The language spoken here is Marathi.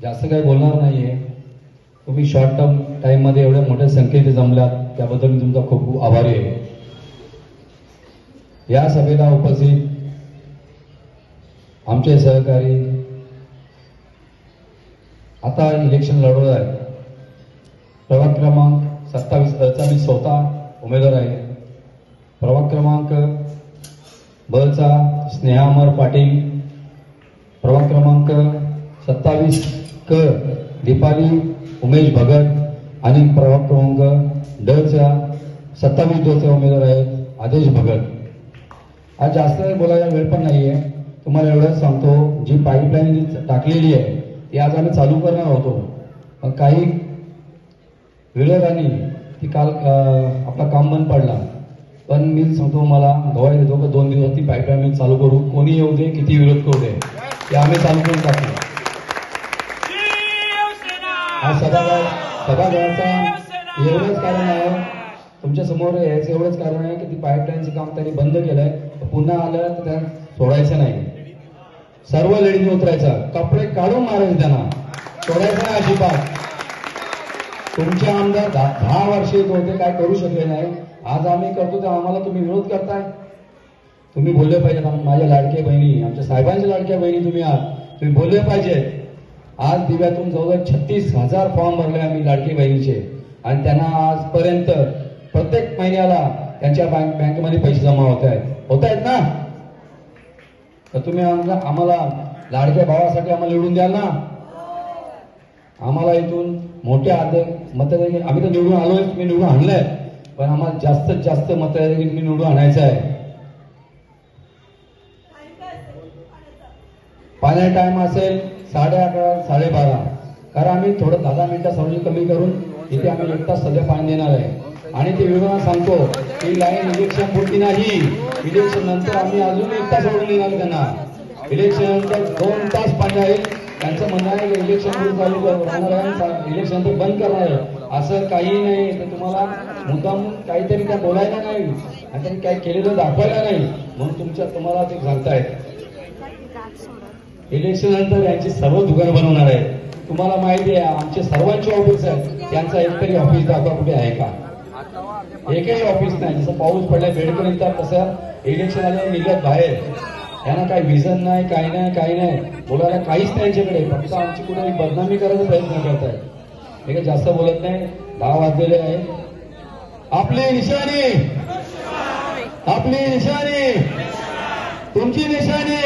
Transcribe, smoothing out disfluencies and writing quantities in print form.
जास्त काही बोलणार नाहीये. तुम्ही शॉर्ट टर्म टाइम मध्ये एवढ्या मोठ्या संख्येने जमलात त्याबद्दल मी तुमचा खूप खूप आभारी आहे. या सभेला उपस्थित आमचे सहकारी आता इलेक्शन लढवत आहे. प्रभाग क्रमांक 27 मी स्वतः उमेदवार आहे. प्रभाग क्रमांक ब चा स्नेहा अमर पाटील, प्रभाग क्रमांक 27 क दीपाली उमेश भगत आणि प्रभाग क्रमांक ड च्या 27 ड चे उमेदवार आहेत आदेश भगत. आज जास्त बोलायला वेळ पण नाहीये. तुम्हाला एवढंच सांगतो, जी पाईपलाईन टाकलेली आहे ती आज आम्ही चालू करणार होतो, पण काही विरोधांनी ती काल आपला काम बंद पडला. पण मी सांगतो, मला गवाही देतो की 2 दिवसात ती पाईपलाईन मी चालू करू. कोणी येऊ दे, किती विरोध करू दे, ते आम्ही चालू करून टाकू. हा सभागृहाचा एवढंच कारण आहे, तुमच्या समोर यायचं एवढंच कारण आहे की ती पाईपलाईनचं काम त्यांनी बंद केलंय. पुन्हा आलं तर त्यांना सोडायचं नाही. सर्व लेडीजने उतरायचं, कपडे काढून मारायचे, त्यांना सोडायचं नाही अजिबात. तुमचे आमदार 10 वर्ष येत होते, काय करू शकले नाही. आज आम्ही करतो तर आम्हाला तुम्ही विरोध करताय. तुम्ही बोलले पाहिजे. माझ्या लाडक्या बहिणी, आमच्या साहेबांच्या लाडक्या बहिणी तुम्ही आहात, तुम्ही बोलले पाहिजे. आज दिव्यातून जवळजवळ 36,000 फॉर्म भरले आम्ही लाडकी बहिणीचे, आणि त्यांना आजपर्यंत प्रत्येक महिन्याला त्यांच्या बँकेमध्ये पैसे जमा होत आहेत ना. तर तुम्ही आम्हाला लाडक्या भावासाठी आम्हाला निवडून द्याल ना. आम्हाला इथून मोठ्या मताधिक्याने आम्ही तर निवडून आलोय, तुम्ही निवडून आणलंय, पण आम्हाला जास्तीत जास्त मताधिक्याने तुम्ही निवडून आणायचं आहे. पाण्याचा टाइम असेल 11:30 12:30, कारण आम्ही थोडं 10 मिनिटं सर्व कमी करून इथे आम्ही 1 तास सध्या पाणी देणार आहे. आणि ते विरोधात सांगतो की लाईन इलेक्शन पुरती नाही, इलेक्शन नंतर आम्ही अजून 1 तास सोडून देणार त्यांना. इलेक्शन नंतर 2 तास पाणी राहील. त्यांचं म्हणणं आहे की इलेक्शन चालू राहणार आहे, इलेक्शन नंतर बंद करणार आहे. असं काही नाही. तर तुम्हाला मुद्दाम काहीतरी त्या बोलायला नाही आणि त्यांनी काय केलेलं दाखवायला नाही, म्हणून तुम्हाला ते सांगतायत. इलेक्शन नंतर यांची सर्व दुकानं बनवणार आहे. तुम्हाला माहिती आहे, आमचे सर्वांचे ऑफिस आहेत, त्यांचा एकतरी ऑफिस दाखवा कुठे आहे का. एकही ऑफिस नाही. जसं पाऊस पडला बेडकं निघतात तसं इलेक्शन आले निघत बाहेर. यांना काही विजन नाही, काही नाही बोलायला काहीच त्यांच्याकडे. फक्त आमची कुठे बदनामी करायचा प्रयत्न करताय. हे काही जास्त बोलत नाही. 10 वाजलेले आहे. आपली निशाणी, तुमची निशाणी